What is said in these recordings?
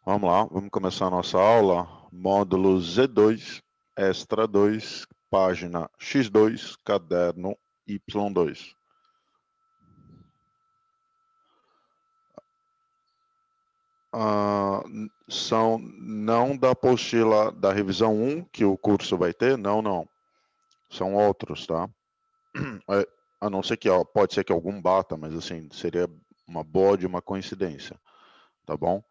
Vamos lá, vamos começar a nossa aula, módulo Z2, extra 2, página X2, caderno Y2. São não da apostila da revisão 1 que o curso vai ter, não. São outros, tá? A não ser que, pode ser que algum bata, mas assim, seria uma boa de uma coincidência, tá bom?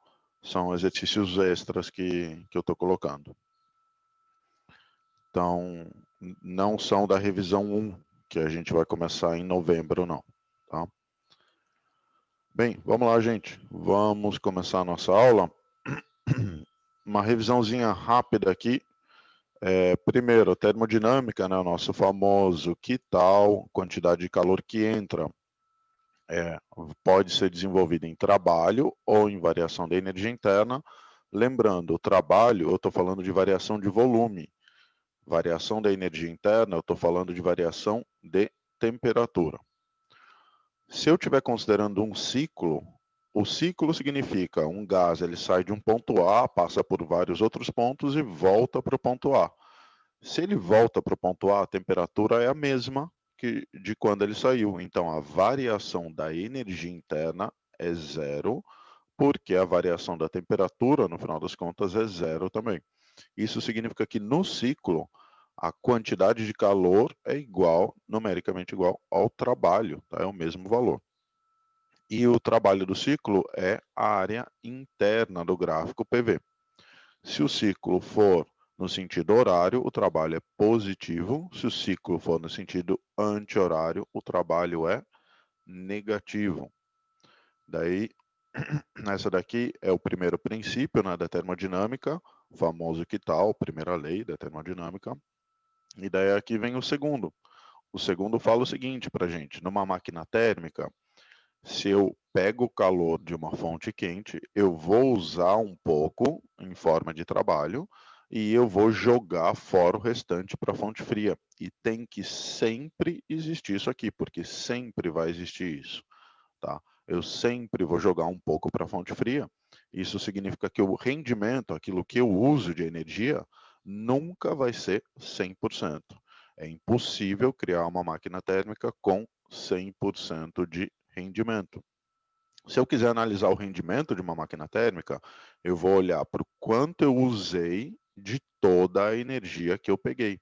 São exercícios extras que eu estou colocando. Então, não são da revisão 1, que a gente vai começar em novembro, não. Tá? Bem, vamos lá, gente. Vamos começar a nossa aula. Uma revisãozinha rápida aqui. Primeiro, termodinâmica, né? O nosso famoso que tal, quantidade de calor que entra. Pode ser desenvolvida em trabalho ou em variação da energia interna. Lembrando, o trabalho, eu estou falando de variação de volume. Variação da energia interna, eu estou falando de variação de temperatura. Se eu estiver considerando um ciclo, o ciclo significa um gás, ele sai de um ponto A, passa por vários outros pontos e volta para o ponto A. Se ele volta para o ponto A, a temperatura é a mesma que de quando ele saiu. Então, a variação da energia interna é zero, porque a variação da temperatura, no final das contas, é zero também. Isso significa que no ciclo, a quantidade de calor é igual, numericamente igual, ao trabalho, tá? É o mesmo valor. E o trabalho do ciclo é a área interna do gráfico PV. Se o ciclo for no sentido horário, o trabalho é positivo. Se o ciclo for no sentido anti-horário, o trabalho é negativo. Daí, essa daqui é o primeiro princípio, né, da termodinâmica, o famoso que tal, primeira lei da termodinâmica. E daí aqui vem o segundo. O segundo fala o seguinte para a gente: numa máquina térmica, se eu pego o calor de uma fonte quente, eu vou usar um pouco em forma de trabalho e eu vou jogar fora o restante para a fonte fria. E tem que sempre existir isso aqui, porque sempre vai existir isso, tá? Eu sempre vou jogar um pouco para a fonte fria. Isso significa que o rendimento, aquilo que eu uso de energia, nunca vai ser 100%. É impossível criar uma máquina térmica com 100% de rendimento. Se eu quiser analisar o rendimento de uma máquina térmica, eu vou olhar para o quanto eu usei de toda a energia que eu peguei.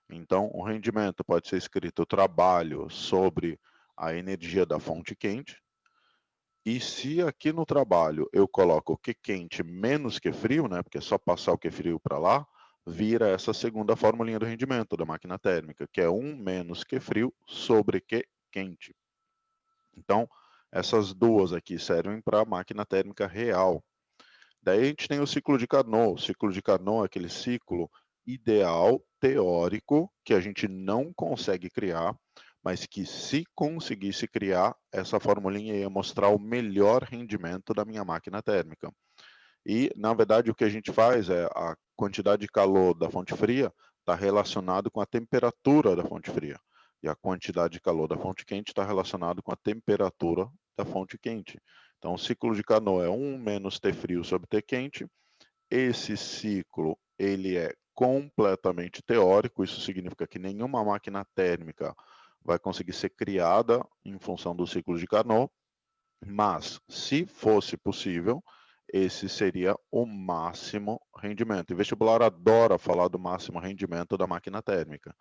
Então, o rendimento pode ser escrito trabalho sobre a energia da fonte quente. E se aqui no trabalho eu coloco Q quente menos Q frio, né, porque é só passar o Q frio para lá, vira essa segunda formulinha do rendimento da máquina térmica, que é 1 menos Q frio sobre Q quente. Então, essas duas aqui servem para a máquina térmica real. Daí a gente tem o ciclo de Carnot. O ciclo de Carnot é aquele ciclo ideal, teórico, que a gente não consegue criar, mas que se conseguisse criar, essa formulinha ia mostrar o melhor rendimento da minha máquina térmica. E, na verdade, o que a gente faz é a quantidade de calor da fonte fria está relacionado com a temperatura da fonte fria. E a quantidade de calor da fonte quente está relacionado com a temperatura da fonte quente. Então, o ciclo de Carnot é 1 menos T frio sobre T quente. Esse ciclo ele é completamente teórico, isso significa que nenhuma máquina térmica vai conseguir ser criada em função do ciclo de Carnot, mas se fosse possível, esse seria o máximo rendimento. O vestibular adora falar do máximo rendimento da máquina térmica,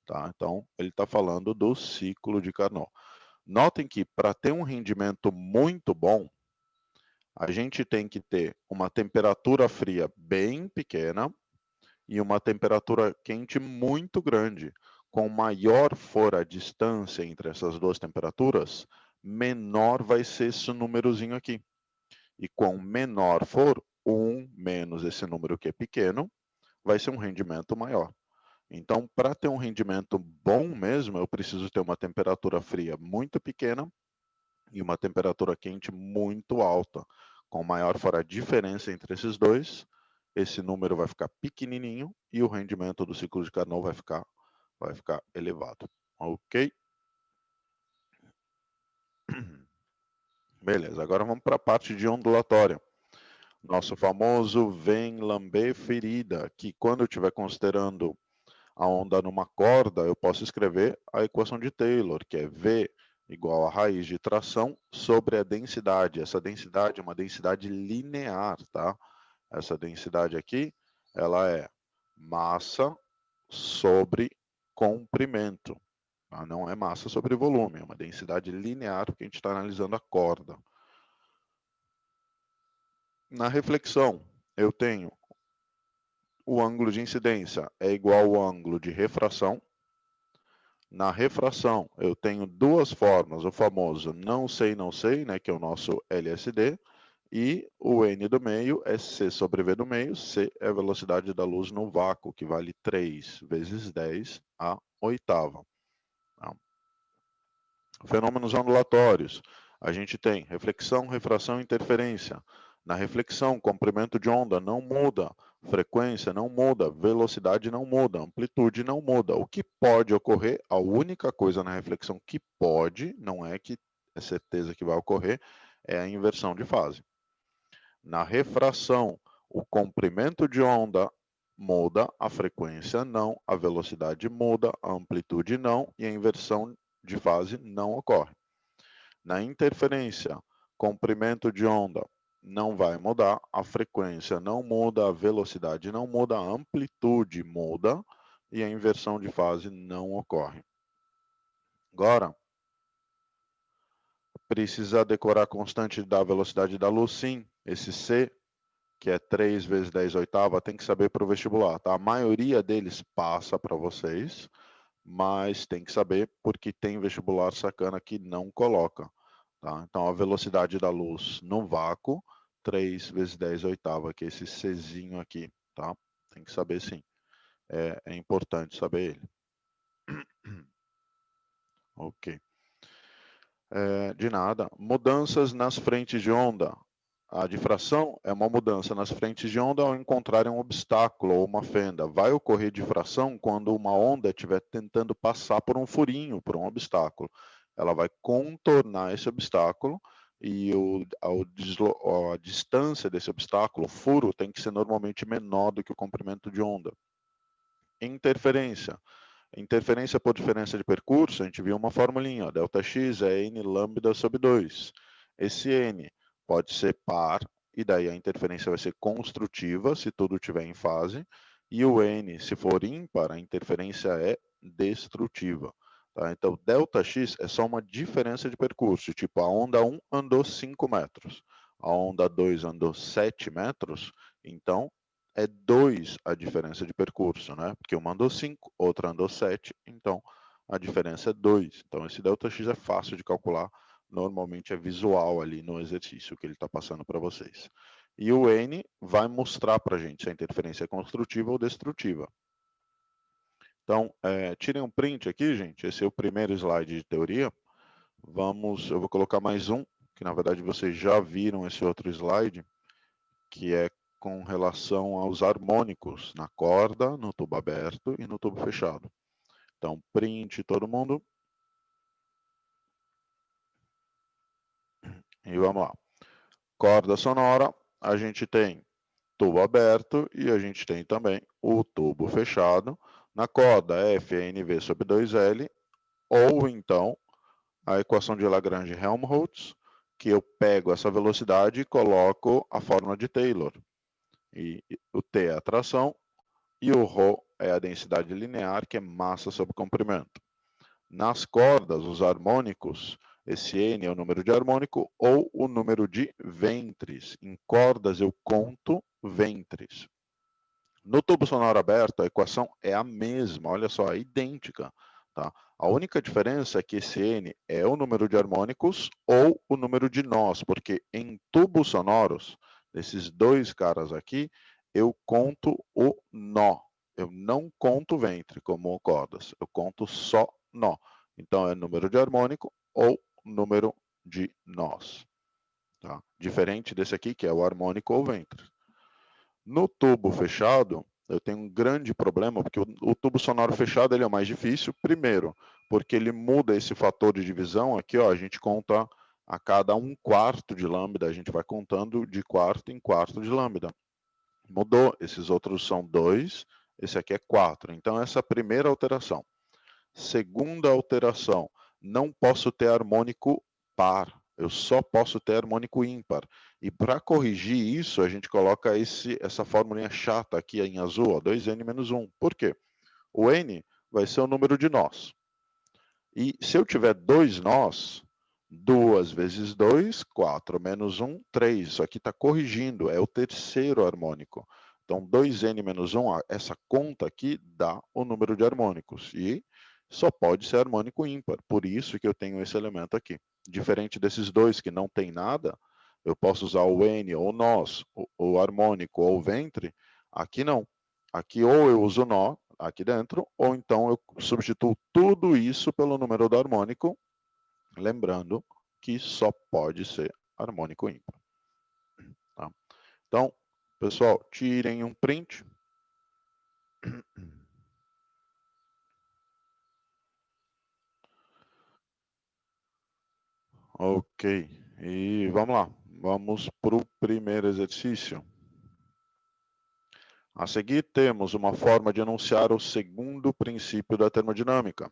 tá? Então, ele está falando do ciclo de Carnot. Notem que para ter um rendimento muito bom, a gente tem que ter uma temperatura fria bem pequena e uma temperatura quente muito grande. Com maior for a distância entre essas duas temperaturas, menor vai ser esse númerozinho aqui. E quanto menor for 1 menos esse número que é pequeno, vai ser um rendimento maior. Então, para ter um rendimento bom mesmo, eu preciso ter uma temperatura fria muito pequena e uma temperatura quente muito alta. Com maior for a diferença entre esses dois, esse número vai ficar pequenininho e o rendimento do ciclo de Carnot vai ficar elevado. Ok? Beleza, agora vamos para a parte de ondulatória. Nosso famoso vem lamber ferida, que quando eu estiver considerando a onda numa corda, eu posso escrever a equação de Taylor, que é V igual a raiz de tração sobre a densidade. Essa densidade é uma densidade linear, tá? Essa densidade aqui, ela é massa sobre comprimento. Tá? Não é massa sobre volume, é uma densidade linear, porque a gente está analisando a corda. Na reflexão, eu tenho o ângulo de incidência é igual ao ângulo de refração. Na refração, eu tenho duas formas, o famoso não sei, né, que é o nosso LSD, e o N do meio é C sobre V do meio, C é a velocidade da luz no vácuo, que vale 3 vezes 10 a oitava. Tá? Fenômenos ondulatórios. A gente tem reflexão, refração e interferência. Na reflexão, comprimento de onda não muda, frequência não muda, velocidade não muda, amplitude não muda. O que pode ocorrer, a única coisa na reflexão que pode, não é que é certeza que vai ocorrer, é a inversão de fase. Na refração, o comprimento de onda muda, a frequência não, a velocidade muda, a amplitude não e a inversão de fase não ocorre. Na interferência, comprimento de onda não vai mudar, a frequência não muda, a velocidade não muda, a amplitude muda e a inversão de fase não ocorre. Agora, precisa decorar a constante da velocidade da luz? Sim. Esse C, que é 3 vezes 10 oitava, tem que saber para o vestibular. Tá? A maioria deles passa para vocês, mas tem que saber porque tem vestibular sacana que não coloca. Tá? Então, a velocidade da luz no vácuo, 3 vezes 10 oitava, que é esse Czinho aqui. Tá? Tem que saber sim. É importante saber ele. Ok. De nada. Mudanças nas frentes de onda. A difração é uma mudança nas frentes de onda ao encontrarem um obstáculo ou uma fenda. Vai ocorrer difração quando uma onda estiver tentando passar por um furinho, por um obstáculo. Ela vai contornar esse obstáculo e a distância desse obstáculo, o furo, tem que ser normalmente menor do que o comprimento de onda. Interferência. Interferência por diferença de percurso, a gente viu uma formulinha, ó, ΔX é N lambda sobre 2. Esse N pode ser par, e daí a interferência vai ser construtiva, se tudo estiver em fase, e o N, se for ímpar, a interferência é destrutiva. Tá? Então, ΔX é só uma diferença de percurso, tipo, a onda 1 andou 5 metros, a onda 2 andou 7 metros, então é 2 a diferença de percurso, né? Porque uma andou 5, outra andou 7, então a diferença é 2. Então esse ΔX é fácil de calcular, normalmente é visual ali no exercício que ele está passando para vocês. E o N vai mostrar para a gente se a interferência é construtiva ou destrutiva. Então, tirem um print aqui, gente. Esse é o primeiro slide de teoria. Eu vou colocar mais um, que na verdade vocês já viram esse outro slide, que é com relação aos harmônicos na corda, no tubo aberto e no tubo fechado. Então, print todo mundo. E vamos lá. Corda sonora, a gente tem tubo aberto e a gente tem também o tubo fechado. Na corda, FNV sobre 2L, ou então a equação de Lagrange-Helmholtz, que eu pego essa velocidade e coloco a fórmula de Taylor. E o T é a tração, e o ρ é a densidade linear, que é massa sobre comprimento. Nas cordas, os harmônicos, esse N é o número de harmônico ou o número de ventres. Em cordas, eu conto ventres. No tubo sonoro aberto, a equação é a mesma, olha só, é idêntica. Tá? A única diferença é que esse N é o número de harmônicos ou o número de nós, porque em tubos sonoros, desses dois caras aqui, eu conto o nó. Eu não conto ventre, como cordas. Eu conto só nó. Então, é número de harmônico ou número de nós. Tá? Diferente desse aqui, que é o harmônico ou ventre. No tubo fechado, eu tenho um grande problema, porque o tubo sonoro fechado ele é o mais difícil. Primeiro, porque ele muda esse fator de divisão. Aqui, ó, a gente conta a cada 1/4 de lambda, a gente vai contando de quarto em quarto de lambda. Mudou, esses outros são 2, esse aqui é 4. Então, essa é a primeira alteração. Segunda alteração, não posso ter harmônico par, eu só posso ter harmônico ímpar. E para corrigir isso, a gente coloca essa fórmula chata aqui em azul, ó, 2n menos 1. Por quê? O n vai ser o número de nós. E se eu tiver 2 nós, 2 vezes 2, 4 menos 1, 3. Isso aqui está corrigindo, é o terceiro harmônico. Então, 2n menos 1, essa conta aqui dá o número de harmônicos. E só pode ser harmônico ímpar. Por isso que eu tenho esse elemento aqui. Diferente desses dois que não tem nada, eu posso usar o n, ou nós, o harmônico, ou o ventre. Aqui não. Aqui ou eu uso nó, aqui dentro, ou então eu substituo tudo isso pelo número do harmônico, lembrando que só pode ser harmônico ímpar. Tá? Então, pessoal, tirem um print. Ok, e vamos lá. Vamos para o primeiro exercício. A seguir, temos uma forma de enunciar o segundo princípio da termodinâmica.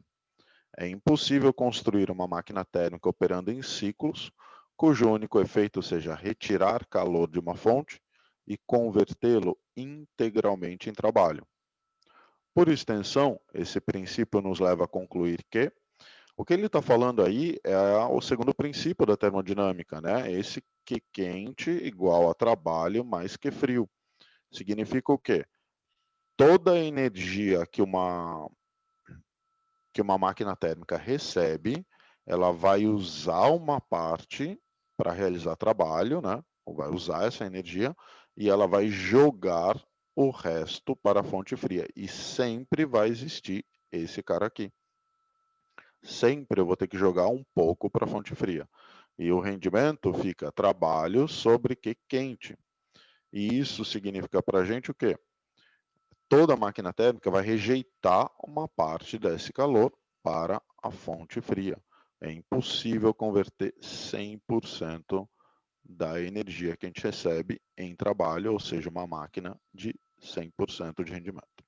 É impossível construir uma máquina térmica operando em ciclos, cujo único efeito seja retirar calor de uma fonte e convertê-lo integralmente em trabalho. Por extensão, esse princípio nos leva a concluir que o que ele está falando aí é o segundo princípio da termodinâmica, né? Esse que quente igual a trabalho mais que frio. Significa o quê? Toda a energia que uma máquina térmica recebe, ela vai usar uma parte para realizar trabalho, né? Ou vai usar essa energia e ela vai jogar o resto para a fonte fria. E sempre vai existir esse cara aqui. Sempre eu vou ter que jogar um pouco para a fonte fria. E o rendimento fica trabalho sobre que quente. E isso significa para a gente o quê? Toda máquina térmica vai rejeitar uma parte desse calor para a fonte fria. É impossível converter 100% da energia que a gente recebe em trabalho, ou seja, uma máquina de 100% de rendimento.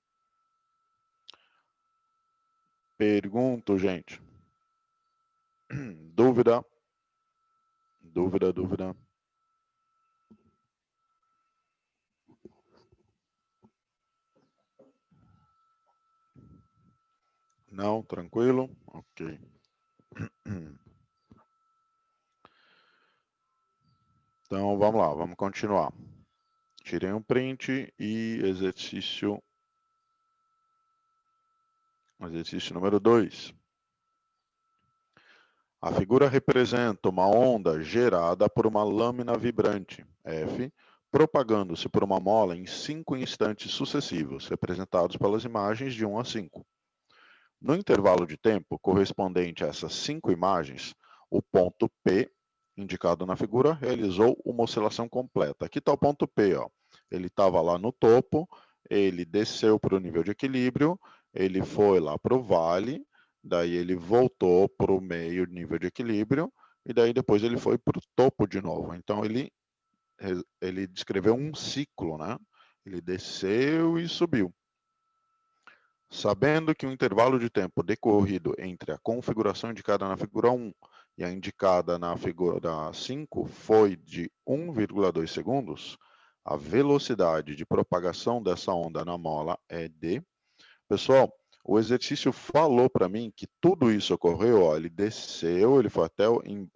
Pergunto, gente. Dúvida? Dúvida? Não? Tranquilo? Ok. Então, vamos lá, vamos continuar. Tirei um print e exercício número 2. A figura representa uma onda gerada por uma lâmina vibrante, F, propagando-se por uma mola em 5 instantes sucessivos, representados pelas imagens de 1 a 5. No intervalo de tempo correspondente a essas 5 imagens, o ponto P, indicado na figura, realizou uma oscilação completa. Aqui está o ponto P, ó. Ele estava lá no topo, ele desceu para o nível de equilíbrio, ele foi lá para o vale, daí ele voltou para o meio nível de equilíbrio, e daí depois ele foi para o topo de novo. Então ele descreveu um ciclo, né? Ele desceu e subiu. Sabendo que o intervalo de tempo decorrido entre a configuração indicada na figura 1 e a indicada na figura 5 foi de 1,2 segundos, a velocidade de propagação dessa onda na mola é de... Pessoal, o exercício falou para mim que tudo isso ocorreu, ó, ele desceu, ele foi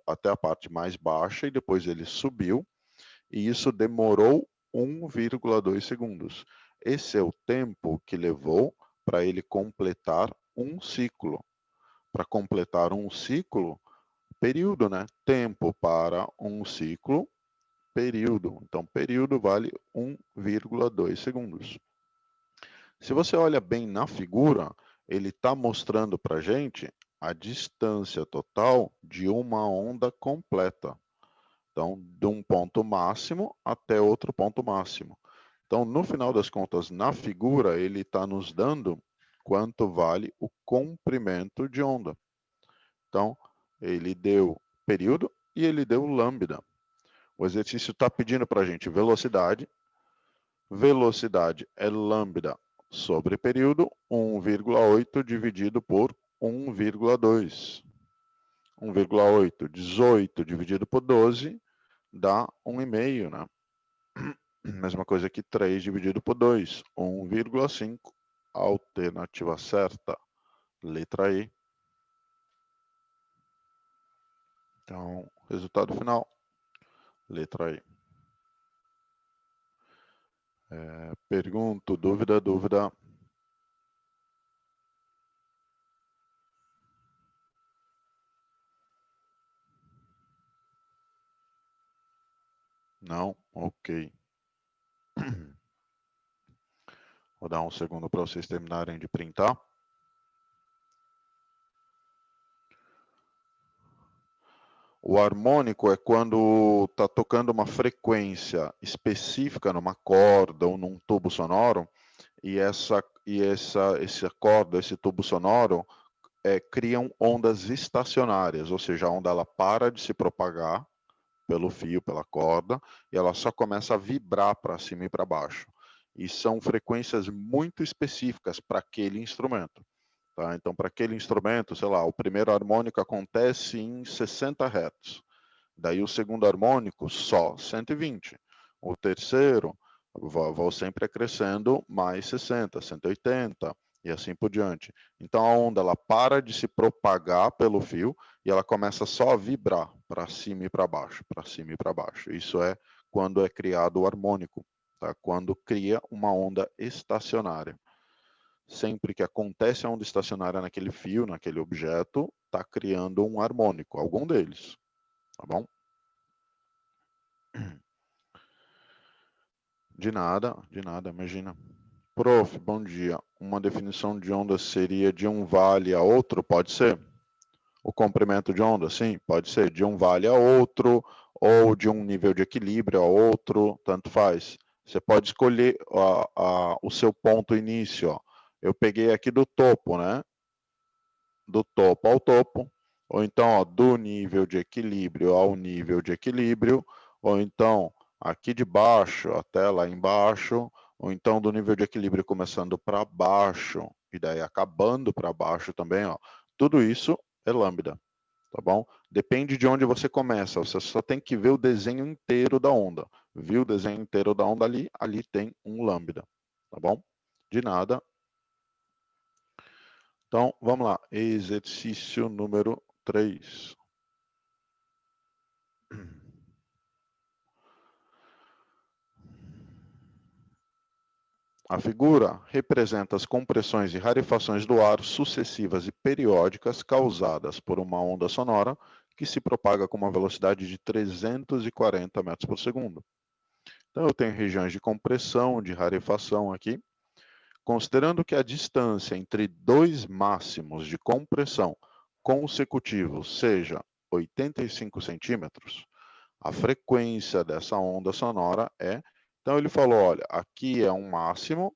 até a parte mais baixa e depois ele subiu, e isso demorou 1,2 segundos. Esse é o tempo que levou para ele completar um ciclo. Para completar um ciclo, período, né? Tempo para um ciclo, período. Então, período vale 1,2 segundos. Se você olha bem na figura, ele está mostrando para a gente a distância total de uma onda completa. Então, de um ponto máximo até outro ponto máximo. Então, no final das contas, na figura, ele está nos dando quanto vale o comprimento de onda. Então, ele deu período e ele deu lambda. O exercício está pedindo para a gente velocidade. Velocidade é lambda sobre período, 1,8 dividido por 1,2. 1,8, 18 dividido por 12 dá 1,5, né? Mesma coisa que 3 dividido por 2, 1,5. Alternativa certa, letra E. Então, resultado final, letra E. Pergunto, dúvida, dúvida. Não? Ok. Vou dar um segundo para vocês terminarem de printar. O harmônico é quando está tocando uma frequência específica numa corda ou num tubo sonoro, e essa corda, esse tubo sonoro, criam ondas estacionárias, ou seja, a onda ela para de se propagar pelo fio, pela corda, e ela só começa a vibrar para cima e para baixo. E são frequências muito específicas para aquele instrumento. Tá? Então, para aquele instrumento, sei lá, o primeiro harmônico acontece em 60 Hz. Daí o segundo harmônico, só 120. O terceiro, vou sempre crescendo mais 60, 180 e assim por diante. Então a onda ela para de se propagar pelo fio e ela começa só a vibrar para cima e para baixo, para cima e para baixo. Isso é quando é criado o harmônico, tá? Quando cria uma onda estacionária. Sempre que acontece a onda estacionária naquele fio, naquele objeto, está criando um harmônico, algum deles, tá bom? De nada, imagina. Prof, bom dia. Uma definição de onda seria de um vale a outro? Pode ser. O comprimento de onda, sim, pode ser. De um vale a outro, ou de um nível de equilíbrio a outro, tanto faz. Você pode escolher o seu ponto início. Ó. Eu peguei aqui do topo, né? Do topo ao topo. Ou então, ó, do nível de equilíbrio ao nível de equilíbrio. Ou então, aqui de baixo até lá embaixo, ou então do nível de equilíbrio começando para baixo e daí acabando para baixo também, ó. Tudo isso é lambda, tá bom? Depende de onde você começa, você só tem que ver o desenho inteiro da onda. Viu o desenho inteiro da onda ali? Ali tem um lambda, tá bom? De nada. Então, vamos lá. Exercício número 3. A figura representa as compressões e rarefações do ar sucessivas e periódicas causadas por uma onda sonora que se propaga com uma velocidade de 340 metros por segundo. Então, eu tenho regiões de compressão, de rarefação aqui. Considerando que a distância entre dois máximos de compressão consecutivos seja 85 centímetros, a frequência dessa onda sonora é. Então, ele falou: olha, aqui é um máximo,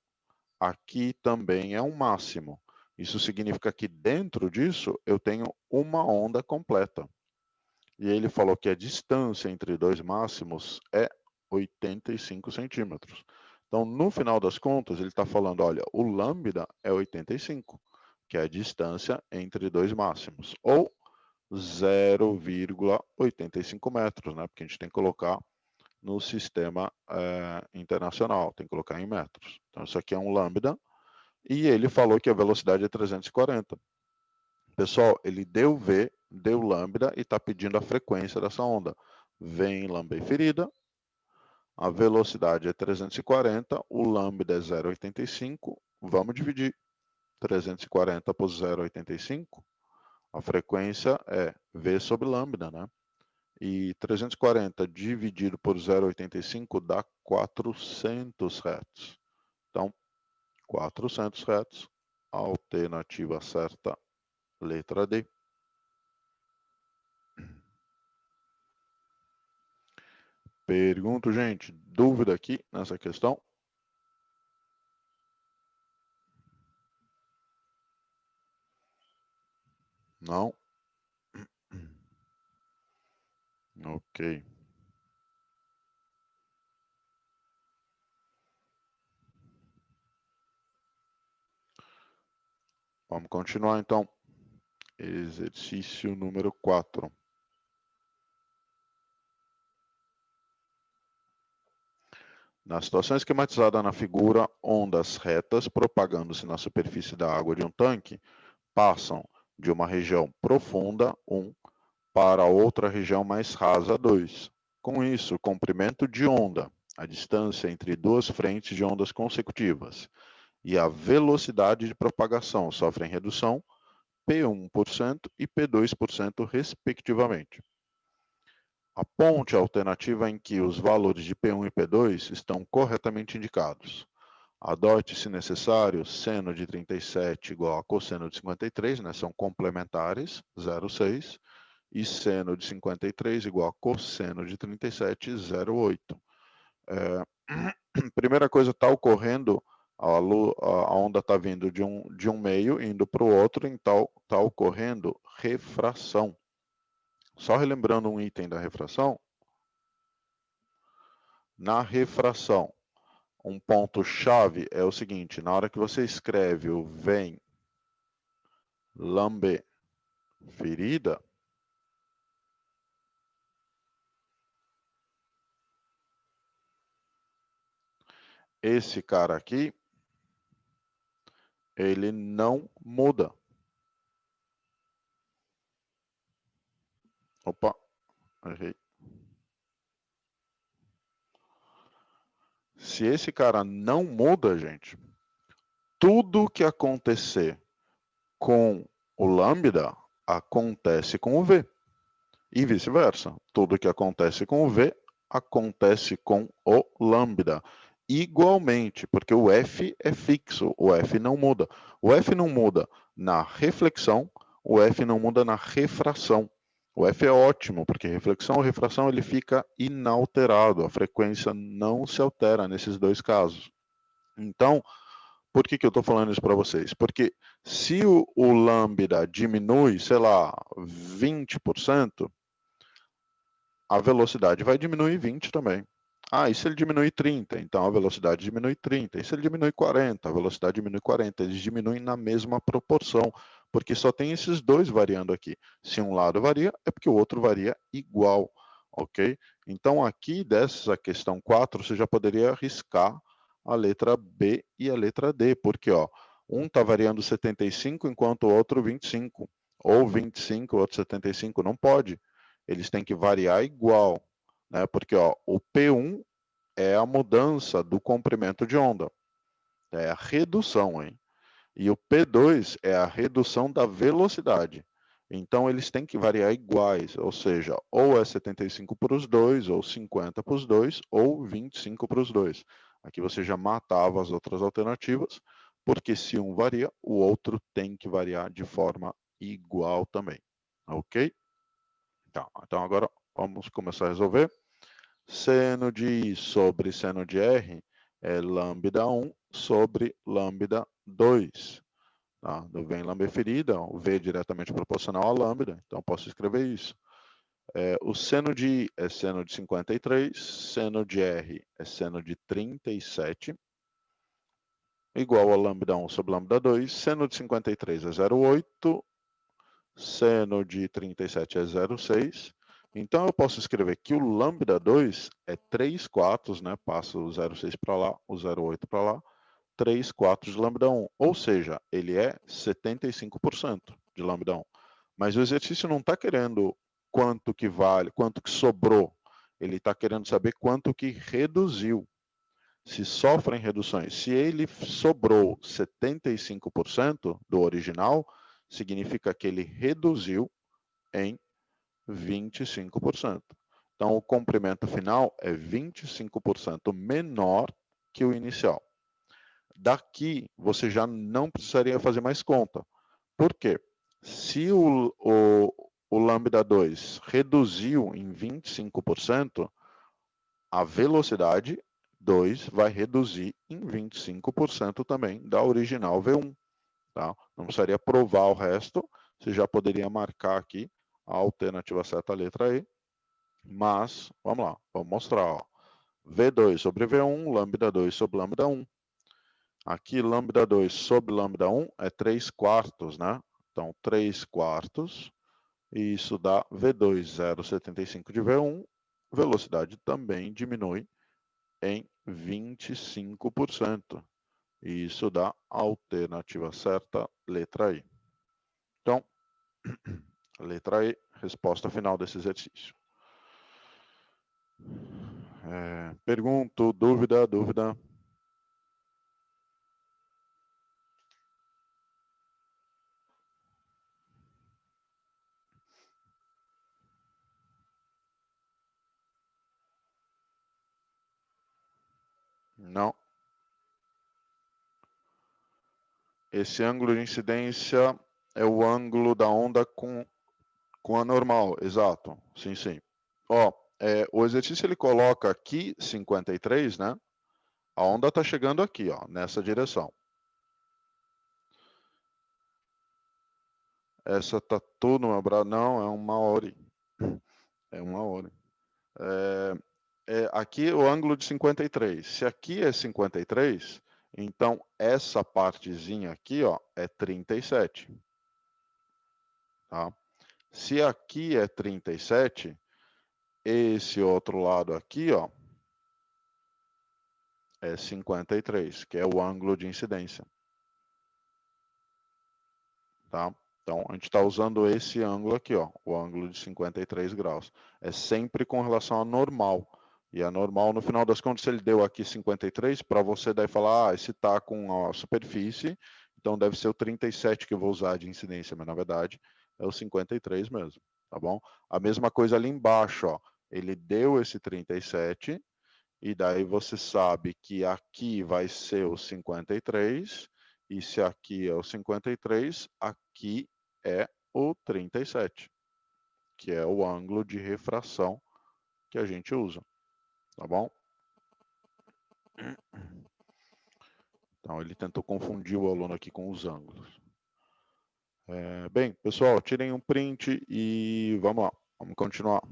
aqui também é um máximo. Isso significa que dentro disso eu tenho uma onda completa. E ele falou que a distância entre dois máximos é 85 centímetros. Então, no final das contas, ele está falando, olha, o lambda é 85, que é a distância entre dois máximos, ou 0,85 metros, né? Porque a gente tem que colocar no sistema internacional, tem que colocar em metros. Então, isso aqui é um lambda, e ele falou que a velocidade é 340. Pessoal, ele deu V, deu lambda e está pedindo a frequência dessa onda. V em lambda inferida, a velocidade é 340, o lambda é 0,85. Vamos dividir 340 por 0,85. A frequência é V sobre lambda, né? E 340 dividido por 0,85 dá 400 Hz. Então, 400 Hz, alternativa certa, letra D. Pergunto, gente, dúvida aqui nessa questão? Não? Ok. Vamos continuar então. Exercício número 4. Na situação esquematizada na figura, ondas retas propagando-se na superfície da água de um tanque passam de uma região profunda, 1, para outra região mais rasa, 2. Com isso, o comprimento de onda, a distância entre duas frentes de ondas consecutivas, e a velocidade de propagação sofrem redução, P1% e P2%, respectivamente. Aponte a alternativa em que os valores de P1 e P2 estão corretamente indicados. Adote, se necessário, seno de 37 igual a cosseno de 53, né? São complementares, 0,6, e seno de 53 igual a cosseno de 37, 0,8. Primeira coisa, está ocorrendo, a onda está vindo de um meio, indo para o outro, então está ocorrendo refração. Só relembrando um item da refração, na refração, um ponto-chave é o seguinte: na hora que você escreve o vem lamber ferida, esse cara aqui, ele não muda. Opa, errei. Se esse cara não muda, gente, tudo que acontecer com o lambda acontece com o V. E vice-versa. Tudo que acontece com o V acontece com o lambda. Igualmente, porque o F é fixo, o F não muda. O F não muda na reflexão, o F não muda na refração. O F é ótimo, porque reflexão ou refração ele fica inalterado, a frequência não se altera nesses dois casos. Então, por que eu estou falando isso para vocês? Porque se o lambda diminui, sei lá, 20%, a velocidade vai diminuir 20 também. Ah, e se ele diminui 30? Então a velocidade diminui 30. E se ele diminui 40? A velocidade diminui 40. Eles diminuem na mesma proporção, porque só tem esses dois variando aqui. Se um lado varia, é porque o outro varia igual, ok? Então aqui dessa questão 4, você já poderia arriscar a letra B e a letra D, porque ó, um está variando 75 enquanto o outro 25, ou 25, o outro 75, não pode. Eles têm que variar igual, né? Porque ó, o P1 é a mudança do comprimento de onda, é a redução, hein? E o P2 é a redução da velocidade. Então eles têm que variar iguais, ou seja, ou é 75 para os dois, ou 50 para os dois, ou 25 para os dois. Aqui você já matava as outras alternativas, porque se um varia, o outro tem que variar de forma igual também, ok? Tá, então agora vamos começar a resolver. Seno de I sobre seno de R é lambda 1 sobre lambda 2. Tá? Do vem lambda ferida, o V é diretamente proporcional a lambda, então posso escrever isso. O seno de I é seno de 53, seno de R é seno de 37, igual a lambda 1 sobre lambda 2, seno de 53 é 0,8, seno de 37 é 0,6. Então eu posso escrever que o lambda 2 é 3 quartos, né? Passo o 0,6 para lá, o 0,8 para lá, 3 quartos de lambda 1. Ou seja, ele é 75% de lambda 1. Mas o exercício não está querendo quanto que vale, quanto que sobrou. Ele está querendo saber quanto que reduziu. Se sofrem reduções. Se ele sobrou 75% do original, significa que ele reduziu em 25%. Então, o comprimento final é 25% menor que o inicial. Daqui, você já não precisaria fazer mais conta. Por quê? Se o lambda 2 reduziu em 25%, a velocidade 2 vai reduzir em 25% também da original V1. Tá? Não precisaria provar o resto, você já poderia marcar aqui a alternativa certa, a letra E, Mas, vamos lá, vamos mostrar. Ó. V2 sobre V1, lambda 2 sobre lambda 1. Aqui, lambda 2 sobre lambda 1 é 3/4, né? Então, 3/4, e isso dá V2, 0,75 de V1, velocidade também diminui em 25%. E isso dá a alternativa certa, letra I. Então, letra E, resposta final desse exercício. Pergunto, dúvida? Não. Esse ângulo de incidência é o ângulo da onda com a normal, exato. Sim, sim. Ó, o exercício ele coloca aqui 53, né? A onda está chegando aqui, ó, nessa direção. Essa tatu no meu braço, não, é uma hora. É uma hora. Aqui o ângulo de 53. Se aqui é 53, então essa partezinha aqui, ó, é 37. Tá? Se aqui é 37, esse outro lado aqui, ó, é 53, que é o ângulo de incidência. Tá? Então, a gente está usando esse ângulo aqui, ó, o ângulo de 53 graus. É sempre com relação à normal. E a normal, no final das contas, se ele deu aqui 53, para você daí falar, esse está com a superfície, então deve ser o 37 que eu vou usar de incidência, mas na verdade é o 53 mesmo, tá bom? A mesma coisa ali embaixo, ó, ele deu esse 37, e daí você sabe que aqui vai ser o 53, e se aqui é o 53, aqui é o 37, que é o ângulo de refração que a gente usa, tá bom? Então, ele tentou confundir o aluno aqui com os ângulos. Bem, pessoal, tirem um print e vamos lá, vamos continuar.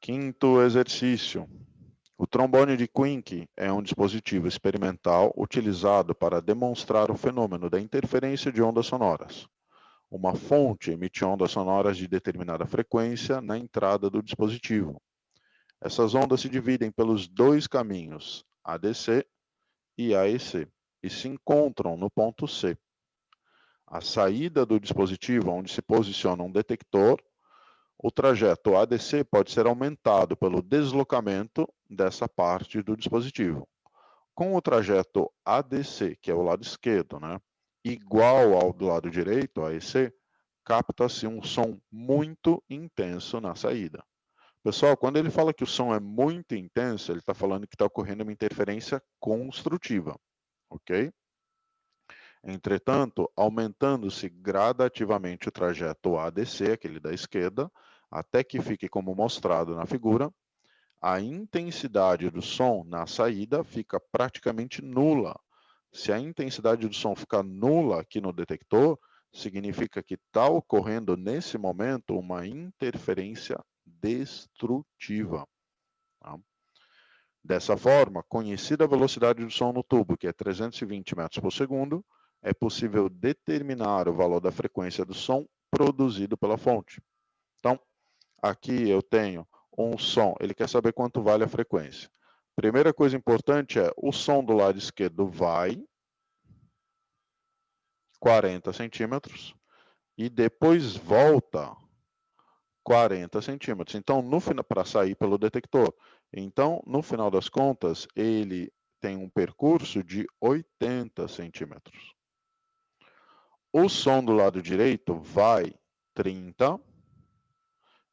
Quinto exercício. O trombone de Quincke é um dispositivo experimental utilizado para demonstrar o fenômeno da interferência de ondas sonoras. Uma fonte emite ondas sonoras de determinada frequência na entrada do dispositivo. Essas ondas se dividem pelos dois caminhos, ADC e AEC, e se encontram no ponto C. A saída do dispositivo onde se posiciona um detector, o trajeto ADC pode ser aumentado pelo deslocamento dessa parte do dispositivo. Com o trajeto ADC, que é o lado esquerdo, né, igual ao do lado direito, AEC, capta-se um som muito intenso na saída. Pessoal, quando ele fala que o som é muito intenso, ele está falando que está ocorrendo uma interferência construtiva, ok? Entretanto, aumentando-se gradativamente o trajeto ADC, aquele da esquerda, até que fique como mostrado na figura, a intensidade do som na saída fica praticamente nula. Se a intensidade do som ficar nula aqui no detector, significa que está ocorrendo nesse momento uma interferência destrutiva. Tá? Dessa forma, conhecida a velocidade do som no tubo, que é 320 metros por segundo, é possível determinar o valor da frequência do som produzido pela fonte. Então, aqui eu tenho um som, ele quer saber quanto vale a frequência. Primeira coisa importante é, o som do lado esquerdo vai 40 centímetros e depois volta 40 centímetros. Então, para sair pelo detector. Então, no final das contas, ele tem um percurso de 80 centímetros. O som do lado direito vai 30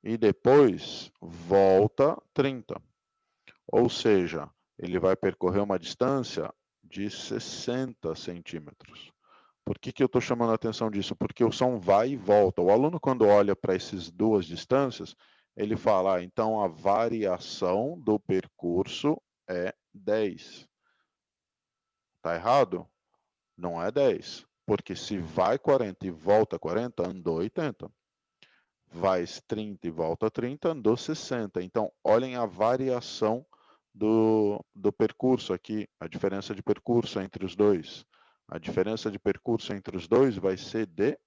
e depois volta 30. Ou seja, ele vai percorrer uma distância de 60 centímetros. Por que eu estou chamando a atenção disso? Porque o som vai e volta. O aluno, quando olha para essas duas distâncias, ele fala, então a variação do percurso é 10. Está errado? Não é 10. porque se vai 40 e volta 40, andou 80. Vai 30 e volta 30, andou 60. Então, olhem a variação do percurso aqui, a diferença de percurso entre os dois. A diferença de percurso entre os dois vai ser de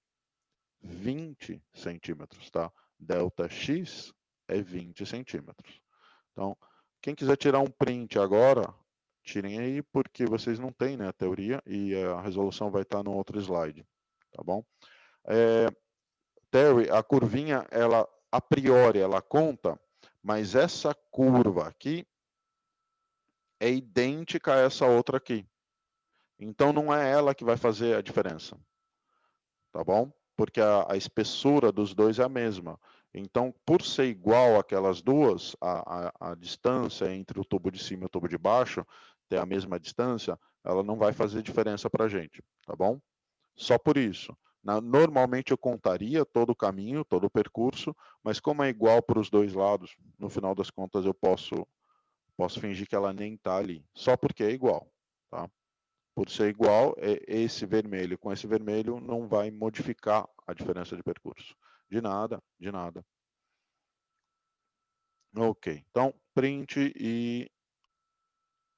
20 centímetros, tá? Delta X é 20 centímetros. Então, quem quiser tirar um print agora, tirem aí, porque vocês não têm, né, a teoria e a resolução vai estar no outro slide, tá bom? Terry, a curvinha, ela a priori, ela conta, mas essa curva aqui é idêntica a essa outra aqui. Então, não é ela que vai fazer a diferença, tá bom? Porque a espessura dos dois é a mesma. Então, por ser igual aquelas duas, a distância entre o tubo de cima e o tubo de baixo ter a mesma distância, ela não vai fazer diferença para a gente, tá bom? Só por isso. Normalmente eu contaria todo o caminho, todo o percurso, mas como é igual para os dois lados, no final das contas eu posso fingir que ela nem está ali, só porque é igual, tá? Por ser igual, esse vermelho com esse vermelho não vai modificar a diferença de percurso. De nada, de nada. Ok, então print e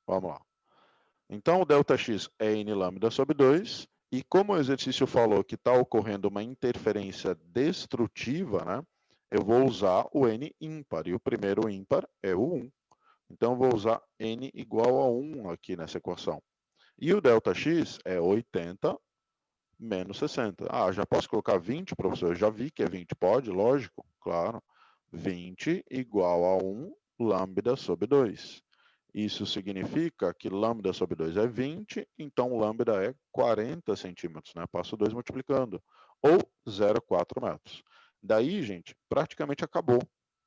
vamos lá. Então o ΔX é n lambda sobre 2, e como o exercício falou que está ocorrendo uma interferência destrutiva, né, eu vou usar o n ímpar, e o primeiro ímpar é o 1. Então eu vou usar n igual a 1 aqui nessa equação. E o ΔX é 80 menos 60. Ah, já posso colocar 20, professor? Eu já vi que é 20. Pode? Lógico, claro. 20 igual a 1 lambda sobre 2. Isso significa que lambda sobre 2 é 20, então lambda é 40 centímetros, né? Passo 2 multiplicando, ou 0,4 metros. Daí, gente, praticamente acabou.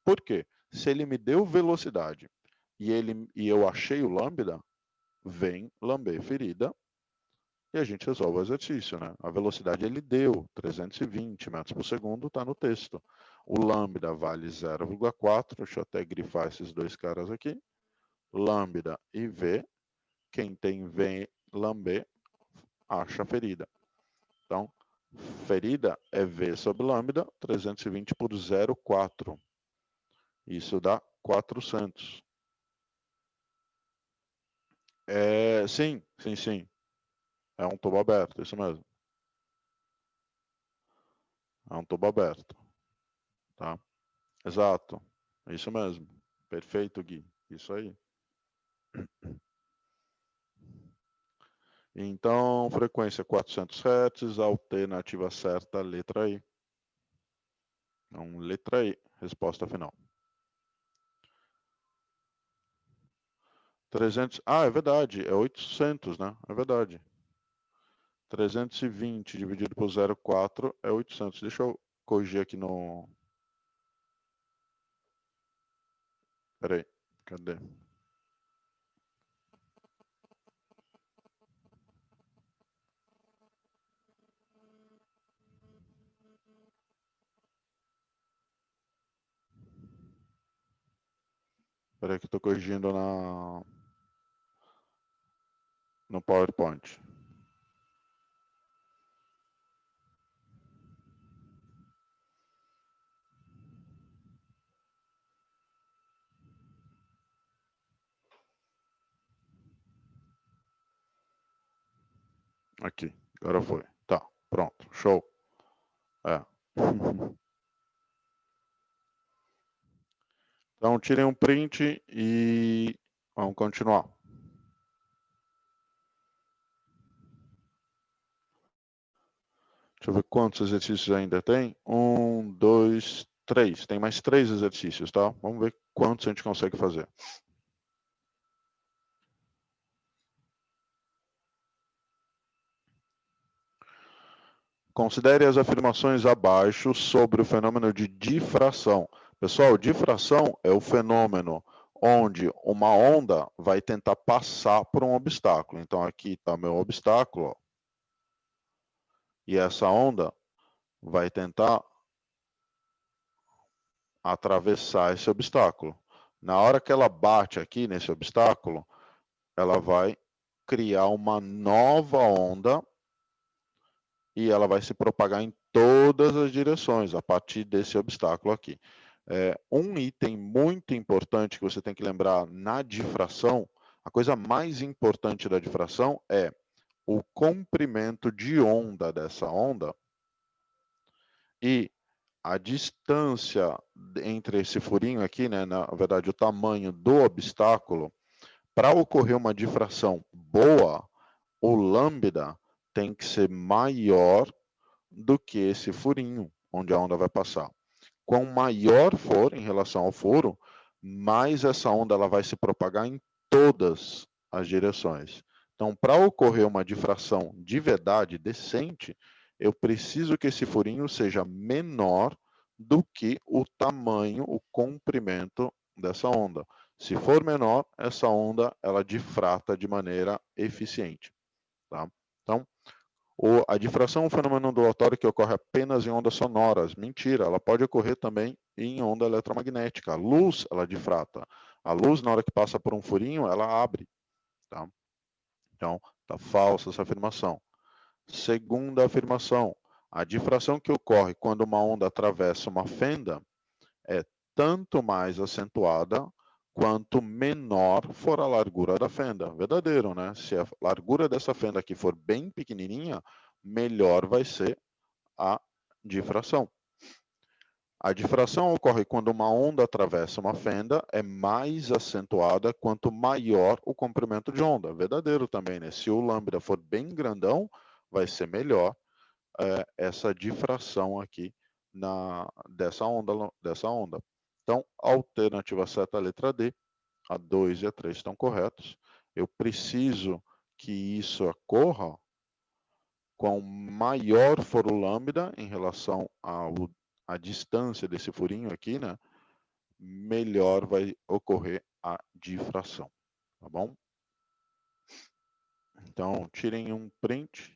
Por quê? Se ele me deu velocidade e eu achei o lambda, vem lamber ferida, e a gente resolve o exercício, né? A velocidade ele deu, 320 metros por segundo, está no texto. O lambda vale 0,4, deixa eu até grifar esses dois caras aqui. Lambda e V, quem tem V lamber, acha ferida. Então, ferida é V sobre lambda, 320 por 0,4. Isso dá 400. Sim. É um tubo aberto, isso mesmo. É um tubo aberto. Tá? Exato. Isso mesmo. Perfeito, Gui. Isso aí. Então, frequência 400 Hz, alternativa certa, letra I. Então, letra I, resposta final. 300, é verdade, é 800, né? É verdade. 320 dividido por 0,4 é 800. Deixa eu corrigir aqui no... Peraí, cadê? Peraí que eu estou corrigindo no PowerPoint. Aqui, agora foi. Tá, pronto, show. Então, tirem um print e vamos continuar. Deixa eu ver quantos exercícios ainda tem. 1, 2, 3. Tem mais 3 exercícios, tá? Vamos ver quantos a gente consegue fazer. Considere as afirmações abaixo sobre o fenômeno de difração. Pessoal, difração é o fenômeno onde uma onda vai tentar passar por um obstáculo. Então, aqui está meu obstáculo, ó, e essa onda vai tentar atravessar esse obstáculo. Na hora que ela bate aqui nesse obstáculo, ela vai criar uma nova onda e ela vai se propagar em todas as direções a partir desse obstáculo aqui. Um item muito importante que você tem que lembrar na difração, a coisa mais importante da difração é o comprimento de onda dessa onda e a distância entre esse furinho aqui, né, na verdade o tamanho do obstáculo. Para ocorrer uma difração boa, o lambda tem que ser maior do que esse furinho onde a onda vai passar. Quanto maior for em relação ao furo, mais essa onda ela vai se propagar em todas as direções. Então, para ocorrer uma difração de verdade decente, eu preciso que esse furinho seja menor do que o tamanho, o comprimento dessa onda. Se for menor, essa onda ela difrata de maneira eficiente. Tá? Então, a difração é um fenômeno ondulatório que ocorre apenas em ondas sonoras. Mentira, ela pode ocorrer também em onda eletromagnética. A luz, ela difrata. A luz, na hora que passa por um furinho, ela abre. Tá? Então, está falsa essa afirmação. Segunda afirmação. A difração que ocorre quando uma onda atravessa uma fenda é tanto mais acentuada quanto menor for a largura da fenda. Verdadeiro, né? Se a largura dessa fenda aqui for bem pequenininha, melhor vai ser a difração. A difração ocorre quando uma onda atravessa uma fenda, é mais acentuada quanto maior o comprimento de onda. Verdadeiro também, né? Se o lambda for bem grandão, vai ser melhor essa difração aqui dessa onda. Então, a alternativa certa, a letra D, a 2 e a 3 estão corretos. Eu preciso que isso ocorra quanto maior for o lambda em relação à distância desse furinho aqui, né? Melhor vai ocorrer a difração, tá bom? Então, tirem um print.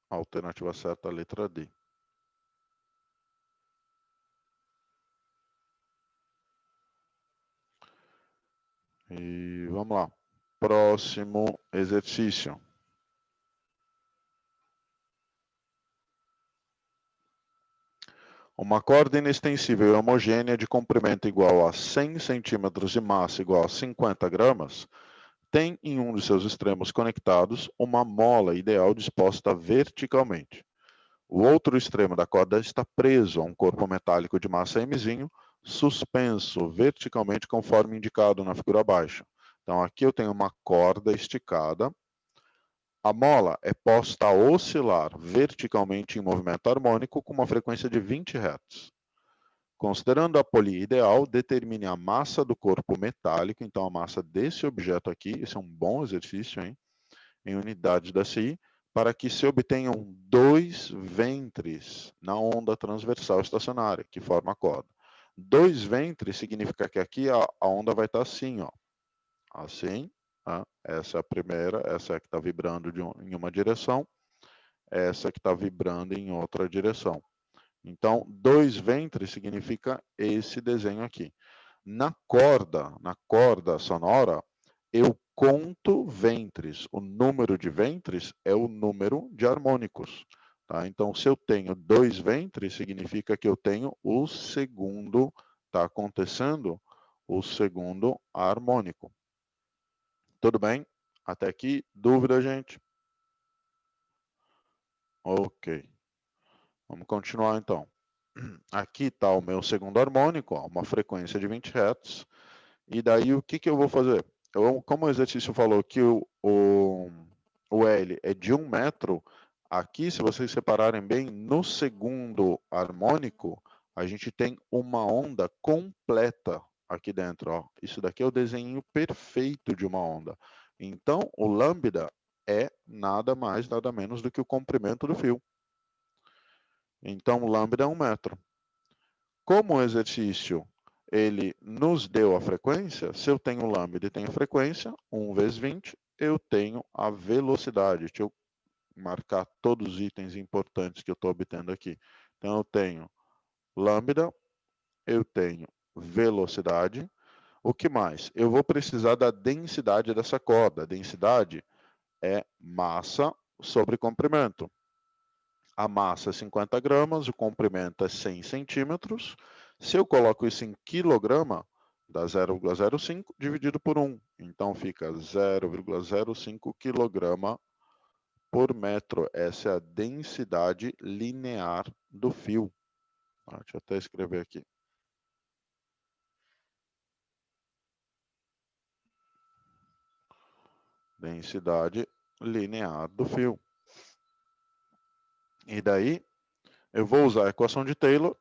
A alternativa certa, a letra D. E vamos lá. Próximo exercício. Uma corda inextensível e homogênea de comprimento igual a 100 centímetros e massa igual a 50 gramas tem em um de seus extremos conectados uma mola ideal disposta verticalmente. O outro extremo da corda está preso a um corpo metálico de massa Mzinho, suspenso verticalmente conforme indicado na figura abaixo. Então aqui eu tenho uma corda esticada. A mola é posta a oscilar verticalmente em movimento harmônico com uma frequência de 20 Hz. Considerando a polia ideal, determine a massa do corpo metálico, então a massa desse objeto aqui, esse é um bom exercício, hein? Em unidades da CI, para que se obtenham 2 ventres na onda transversal estacionária, que forma a corda. 2 ventres significa que aqui a onda vai estar assim, ó. Assim, tá? Essa é a primeira, essa é a que está vibrando em uma direção, essa que está vibrando em outra direção. Então, 2 ventres significa esse desenho aqui. Na corda sonora, eu conto ventres. O número de ventres é o número de harmônicos. Tá? Então, se eu tenho 2 ventres, significa que eu tenho o segundo, está acontecendo o segundo harmônico. Tudo bem? Até aqui, dúvida, gente? Ok. Vamos continuar, então. Aqui está o meu segundo harmônico, ó, uma frequência de 20 Hz. E daí, o que, que eu vou fazer? Como o exercício falou que o L é de 1 metro, aqui, se vocês separarem bem, no segundo harmônico, a gente tem uma onda completa aqui dentro. Ó. Isso daqui é o desenho perfeito de uma onda. Então, o lambda é nada mais, nada menos do que o comprimento do fio. Então, o lambda é 1 metro. Como o exercício ele nos deu a frequência, se eu tenho lambda e tenho frequência, 1 vezes 20, eu tenho a velocidade. Deixa eu marcar todos os itens importantes que eu estou obtendo aqui. Então, eu tenho lambda, eu tenho velocidade. O que mais? Eu vou precisar da densidade dessa corda. A densidade é massa sobre comprimento. A massa é 50 gramas, o comprimento é 100 centímetros. Se eu coloco isso em quilograma, dá 0,05 dividido por 1. Então, fica 0,05 quilograma por metro. Essa é a densidade linear do fio. Deixa eu até escrever aqui. Densidade linear do fio. E daí, eu vou usar a equação de Taylor.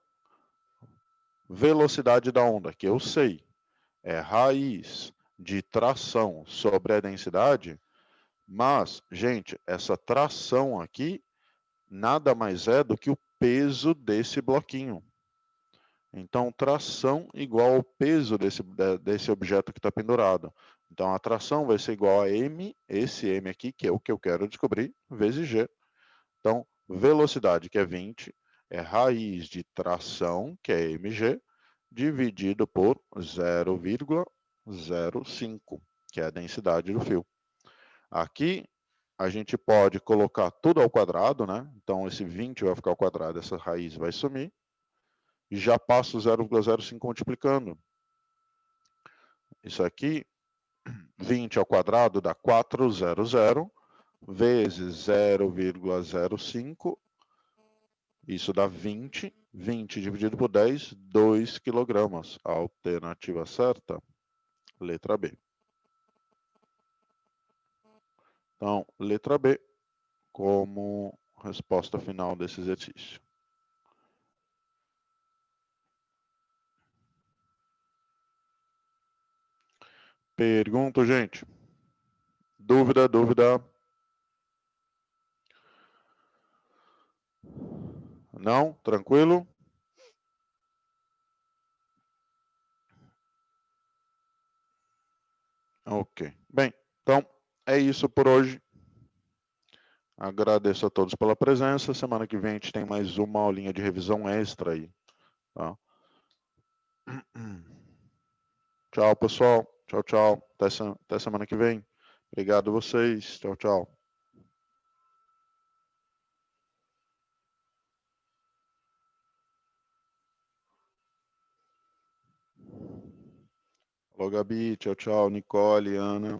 Velocidade da onda, que eu sei, é raiz de tração sobre a densidade. Mas, gente, essa tração aqui nada mais é do que o peso desse bloquinho. Então, tração igual ao peso desse objeto que está pendurado. Então, a tração vai ser igual a M, esse M aqui, que é o que eu quero descobrir, vezes G. Então, velocidade, que é 20, é raiz de tração, que é mg, dividido por 0,05, que é a densidade do fio. Aqui, a gente pode colocar tudo ao quadrado, né? Então, esse 20 vai ficar ao quadrado, essa raiz vai sumir. E já passo 0,05 multiplicando. Isso aqui, 20 ao quadrado dá 400, vezes 0,05. Isso dá 20. 20 dividido por 10, 2 quilogramas. A alternativa certa, letra B. Então, letra B como resposta final desse exercício. Pergunto, gente. Dúvida, dúvida? Não? Tranquilo? Ok. Bem, então é isso por hoje. Agradeço a todos pela presença. Semana que vem a gente tem mais uma aulinha de revisão extra aí. Tá? Tchau, pessoal. Tchau, tchau. Até semana que vem. Obrigado a vocês. Tchau, tchau. Alô, Gabi. Tchau, tchau. Nicole, Ana.